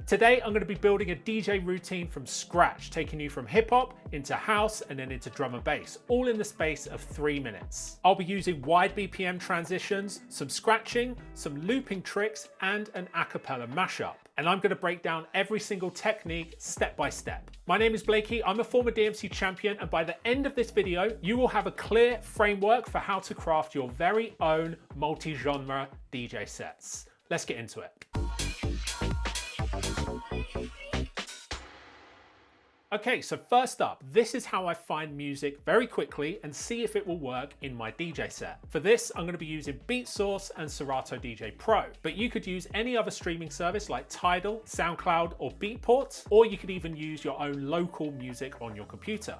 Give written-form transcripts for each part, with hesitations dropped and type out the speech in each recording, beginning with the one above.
Today, I'm going to be building a DJ routine from scratch, taking you from hip hop into house and then into drum and bass, all in the space of 3 minutes. I'll be using wide BPM transitions, some scratching, some looping tricks, and an acapella mashup. And I'm going to break down every single technique step by step. My name is Blakey, I'm a former DMC champion, and by the end of this video, you will have a clear framework for how to craft your very own multi-genre DJ sets. Let's get into it. Okay, so first up, this is how I find music very quickly and see if it will work in my DJ set. For this, I'm going to be using Beatsource and Serato DJ Pro, but you could use any other streaming service like Tidal, SoundCloud, or Beatport, or you could even use your own local music on your computer.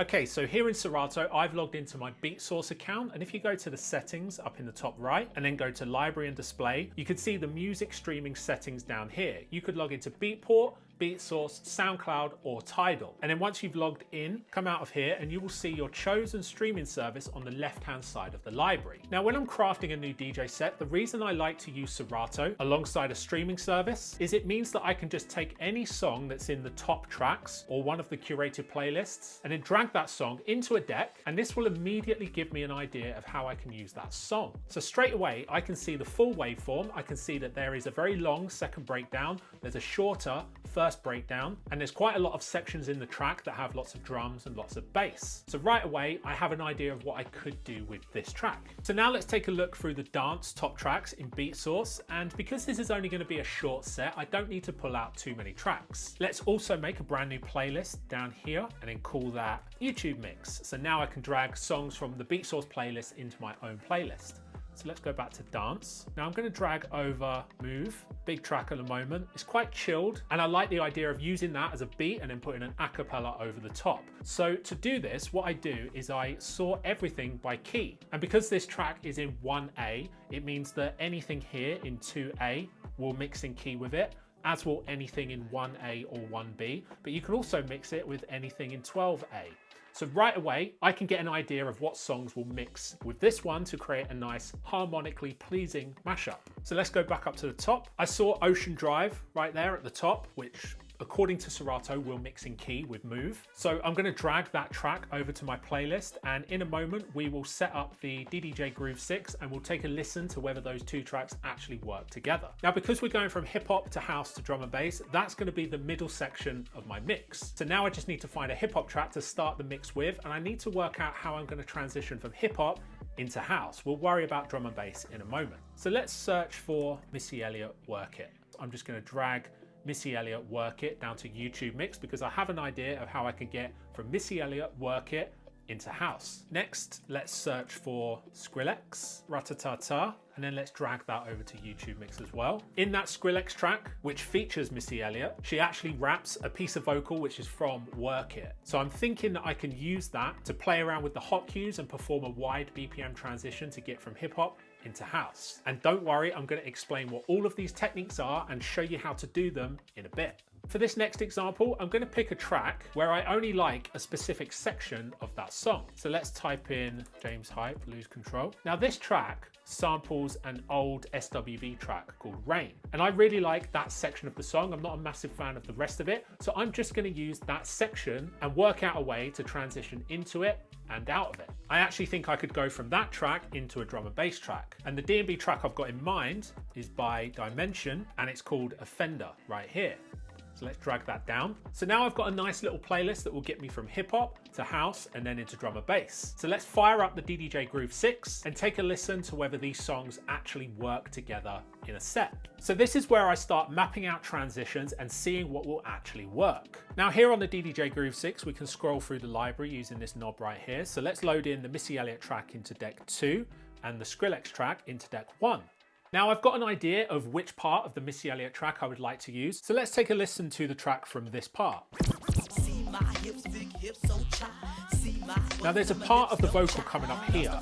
Okay, so here in Serato, I've logged into my Beatsource account, and if you go to the settings up in the top right and then go to library and display, you can see the music streaming settings down here. You could log into Beatport, Beatsource, SoundCloud, or Tidal. And then once you've logged in, come out of here and you will see your chosen streaming service on the left-hand side of the library. Now, when I'm crafting a new DJ set, the reason I like to use Serato alongside a streaming service is it means that I can just take any song that's in the top tracks or one of the curated playlists and then drag that song into a deck, and this will immediately give me an idea of how I can use that song. So straight away, I can see the full waveform. I can see that there is a very long second breakdown. There's a shorter first breakdown, and there's quite a lot of sections in the track that have lots of drums and lots of bass. So right away, I have an idea of what I could do with this track. So now let's take a look through the dance top tracks in Beatsource, and because this is only going to be a short set, I don't need to pull out too many tracks. Let's also make a brand new playlist down here and then call that YouTube Mix. So now I can drag songs from the Beatsource playlist into my own playlist. So let's go back to dance. Now I'm going to drag over Move, big track at the moment. It's quite chilled, and I like the idea of using that as a beat and then putting an acapella over the top. So to do this, what I do is I sort everything by key. And because this track is in 1A, it means that anything here in 2A will mix in key with it, as will anything in 1A or 1B, but you can also mix it with anything in 12A. So right away, I can get an idea of what songs will mix with this one to create a nice harmonically pleasing mashup. So let's go back up to the top. I saw Ocean Drive right there at the top, which according to Serato will mix in key with Move. So I'm going to drag that track over to my playlist, and in a moment we will set up the DDJ Groove 6 and we'll take a listen to whether those two tracks actually work together. Now, because we're going from hip hop to house to drum and bass, that's going to be the middle section of my mix. So now I just need to find a hip hop track to start the mix with, and I need to work out how I'm going to transition from hip hop into house. We'll worry about drum and bass in a moment. So let's search for Missy Elliott Work It. I'm just going to drag Missy Elliott Work It down to YouTube Mix because I have an idea of how I can get from Missy Elliott Work It into house. Next, let's search for Skrillex, Ratatata, and then let's drag that over to YouTube Mix as well. In that Skrillex track, which features Missy Elliott, she actually raps a piece of vocal which is from Work It. So I'm thinking that I can use that to play around with the hot cues and perform a wide BPM transition to get from hip hop into house. And don't worry, I'm going to explain what all of these techniques are and show you how to do them in a bit. For this next example, I'm going to pick a track where I only like a specific section of that song. So let's type in James Hype, Lose Control. Now this track samples an old SWV track called Rain. And I really like that section of the song. I'm not a massive fan of the rest of it. So I'm just going to use that section and work out a way to transition into it and out of it. I actually think I could go from that track into a drum and bass track. And the D&B track I've got in mind is by Dimension, and it's called Offender right here. So let's drag that down. So now I've got a nice little playlist that will get me from hip hop to house and then into drum and bass. So let's fire up the DDJ Groove 6 and take a listen to whether these songs actually work together in a set. So this is where I start mapping out transitions and seeing what will actually work. Now here on the DDJ Groove 6, we can scroll through the library using this knob right here. So let's load in the Missy Elliott track into deck 2 and the Skrillex track into deck 1. Now I've got an idea of which part of the Missy Elliott track I would like to use, so let's take a listen to the track from this part. Now there's a part of the vocal coming up here.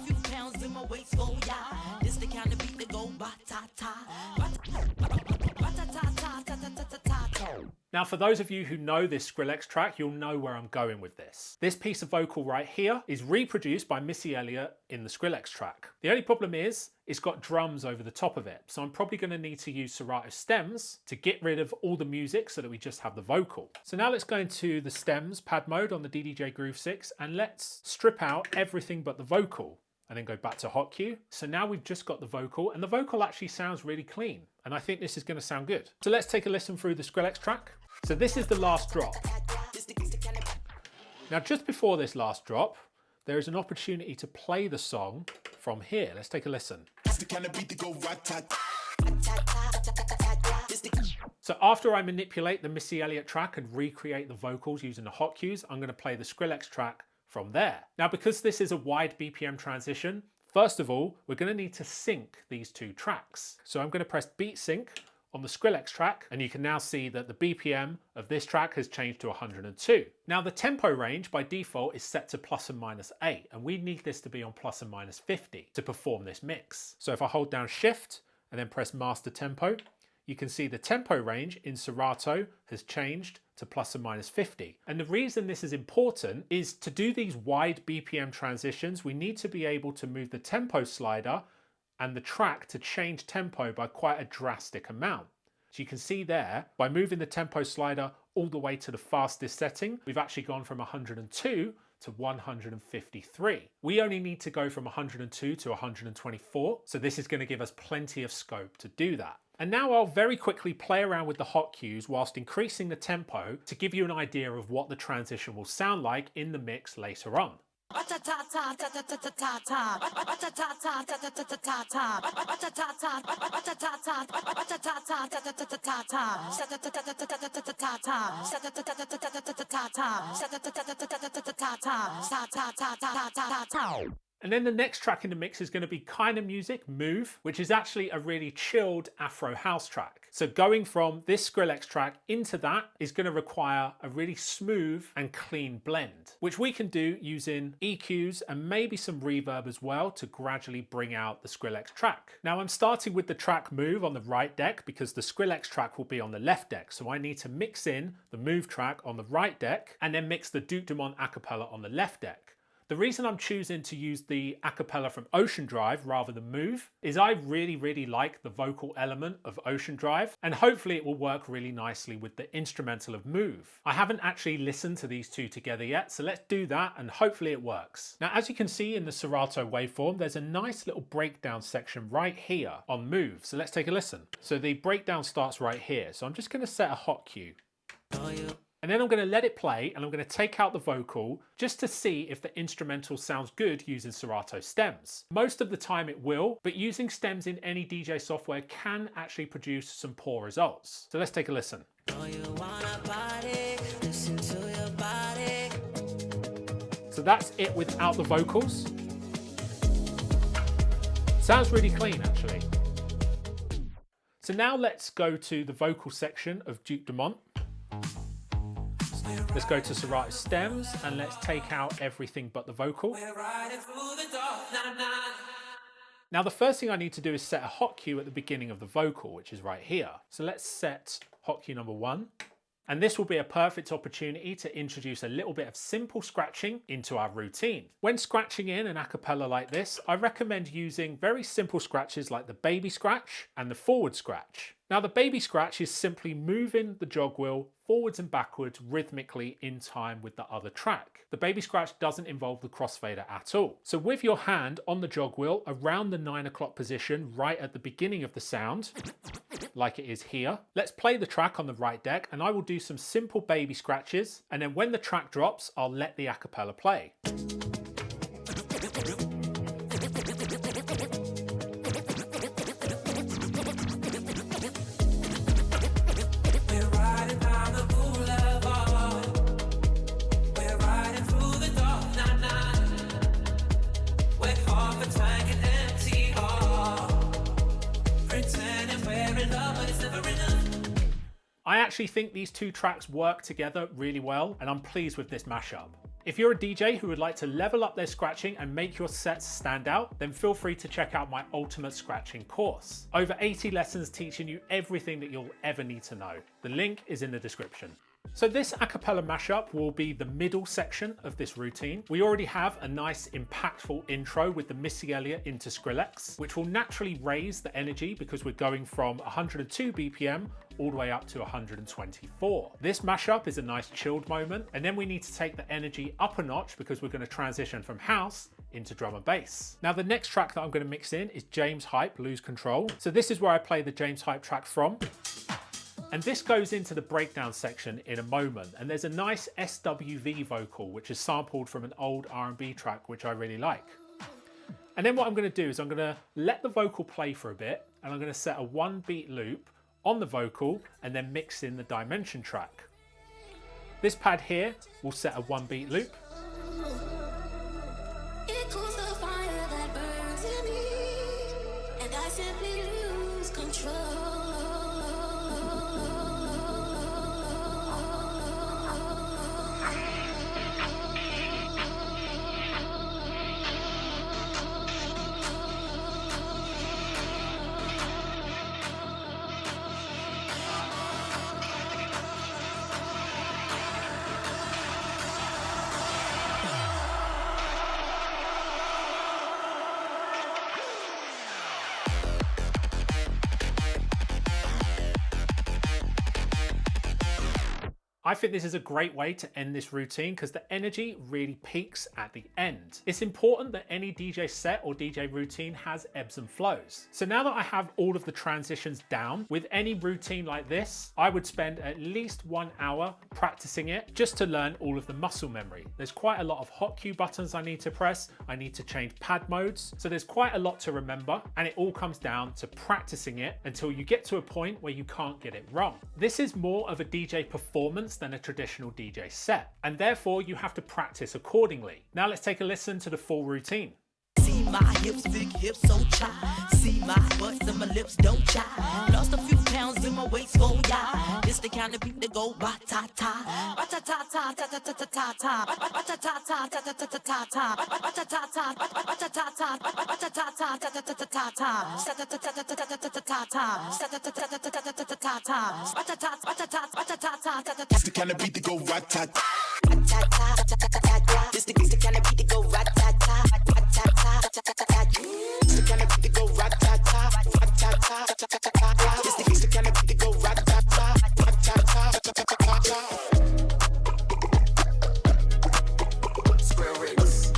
Now, for those of you who know this Skrillex track, you'll know where I'm going with this. This piece of vocal right here is reproduced by Missy Elliott in the Skrillex track. The only problem is it's got drums over the top of it, so I'm probably going to need to use Serato stems to get rid of all the music so that we just have the vocal. So now let's go into the stems pad mode on the DDJ Groove 6 and let's strip out everything but the vocal and then go back to hot cue. So now we've just got the vocal, and the vocal actually sounds really clean, and I think this is going to sound good. So let's take a listen through the Skrillex track. So this is the last drop. Now just before this last drop, there is an opportunity to play the song from here. Let's take a listen. So after I manipulate the Missy Elliott track and recreate the vocals using the hot cues, I'm going to play the Skrillex track from there. Now, because this is a wide BPM transition, first of all, we're going to need to sync these two tracks. So I'm going to press beat sync on the Skrillex track, and you can now see that the BPM of this track has changed to 102. Now the tempo range by default is set to ±8, and we need this to be on ±50 to perform this mix. So if I hold down Shift and then press Master Tempo, you can see the tempo range in Serato has changed to ±50. And the reason this is important is to do these wide BPM transitions, we need to be able to move the tempo slider and the track to change tempo by quite a drastic amount. So you can see there, by moving the tempo slider all the way to the fastest setting, we've actually gone from 102 to 153. We only need to go from 102 to 124, so this is going to give us plenty of scope to do that. And now I'll very quickly play around with the hot cues whilst increasing the tempo to give you an idea of what the transition will sound like in the mix later on. And then the next track in the mix is going to be Kind of Music, Move, which is actually a really chilled Afro house track. So going from this Skrillex track into that is going to require a really smooth and clean blend, which we can do using EQs and maybe some reverb as well to gradually bring out the Skrillex track. Now I'm starting with the track Move on the right deck because the Skrillex track will be on the left deck. So I need to mix in the Move track on the right deck and then mix the Duke Dumont Acapella on the left deck. The reason I'm choosing to use the Acapella from Ocean Drive rather than Move is I really like the vocal element of Ocean Drive, and hopefully it will work really nicely with the instrumental of Move. I haven't actually listened to these two together yet, so let's do that and hopefully it works. Now, as you can see in the Serato waveform, there's a nice little breakdown section right here on Move. So let's take a listen. So the breakdown starts right here. So I'm just going to set a hot cue. And then I'm going to let it play and I'm going to take out the vocal just to see if the instrumental sounds good using Serato stems. Most of the time it will, but using stems in any DJ software can actually produce some poor results. So let's take a listen. So that's it without the vocals. Sounds really clean actually. So now let's go to the vocal section of Duke Dumont. Let's go to Serato stems and let's take out everything but the vocal. Now the first thing I need to do is set a hot cue at the beginning of the vocal, which is right here. So let's set hot cue number 1. And this will be a perfect opportunity to introduce a little bit of simple scratching into our routine. When scratching in an acapella like this, I recommend using very simple scratches like the baby scratch and the forward scratch. Now the baby scratch is simply moving the jog wheel forwards and backwards rhythmically in time with the other track. The baby scratch doesn't involve the crossfader at all. So with your hand on the jog wheel around the 9 o'clock position right at the beginning of the sound, like it is here, let's play the track on the right deck and I will do some simple baby scratches, and then when the track drops, I'll let the acapella play. I actually think these two tracks work together really well and I'm pleased with this mashup. If you're a DJ who would like to level up their scratching and make your sets stand out, then feel free to check out my Ultimate Scratching course. Over 80 lessons teaching you everything that you'll ever need to know. The link is in the description. So this a cappella mashup will be the middle section of this routine. We already have a nice impactful intro with the Missy Elliott into Skrillex, which will naturally raise the energy because we're going from 102 BPM all the way up to 124. This mashup is a nice chilled moment, and then we need to take the energy up a notch because we're going to transition from house into drum and bass. Now the next track that I'm going to mix in is James Hype, Lose Control. So this is where I play the James Hype track from. And this goes into the breakdown section in a moment, and there's a nice SWV vocal which is sampled from an old R&B track which I really like. And then what I'm going to do is I'm going to let the vocal play for a bit, and I'm going to set a 1 beat loop on the vocal and then mix in the dimension track. This pad here will set a 1 beat loop. It cools the fire that burns in me, and I simply lose control. I think this is a great way to end this routine because the energy really peaks at the end. It's important that any DJ set or DJ routine has ebbs and flows. So now that I have all of the transitions down, with any routine like this, I would spend at least 1 hour practicing it just to learn all of the muscle memory. There's quite a lot of hot cue buttons I need to press. I need to change pad modes. So there's quite a lot to remember, and it all comes down to practicing it until you get to a point where you can't get it wrong. This is more of a DJ performance than a traditional DJ set, and therefore you have to practice accordingly. Now let's take a listen to the full routine. See my hips, big hips, so chai. See my butts and my lips don't chai. Lost a few pounds in my waist, go yeah. This the kind of beat that go ba-ta-ta. Ba-ta-ta-ta, ta-ta-ta-ta-ta. Ba-ta-ta-ta, ta-ta-ta-ta-ta. Ba-ta-ta-ta, ba-ta-ta-ta, ba-ta-ta-ta, ta-ta-ta-ta-ta. It's the kind of beat that go rat-tat. This the kind of beat that go rat-tat-tat. It's the kind of beat that go rat-tat-tat. This the kind of beat that go rat-tat-tat. Square rings.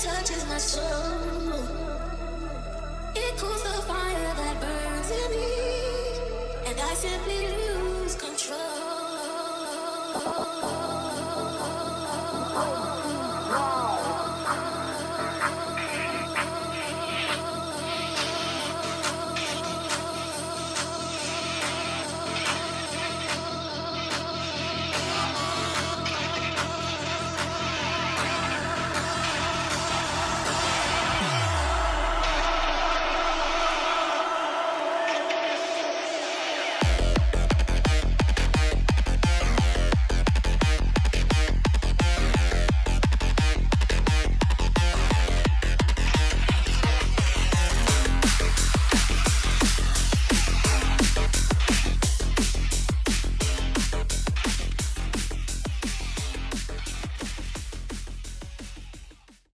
Touches my soul. It cools the fire that burns in me, and I simply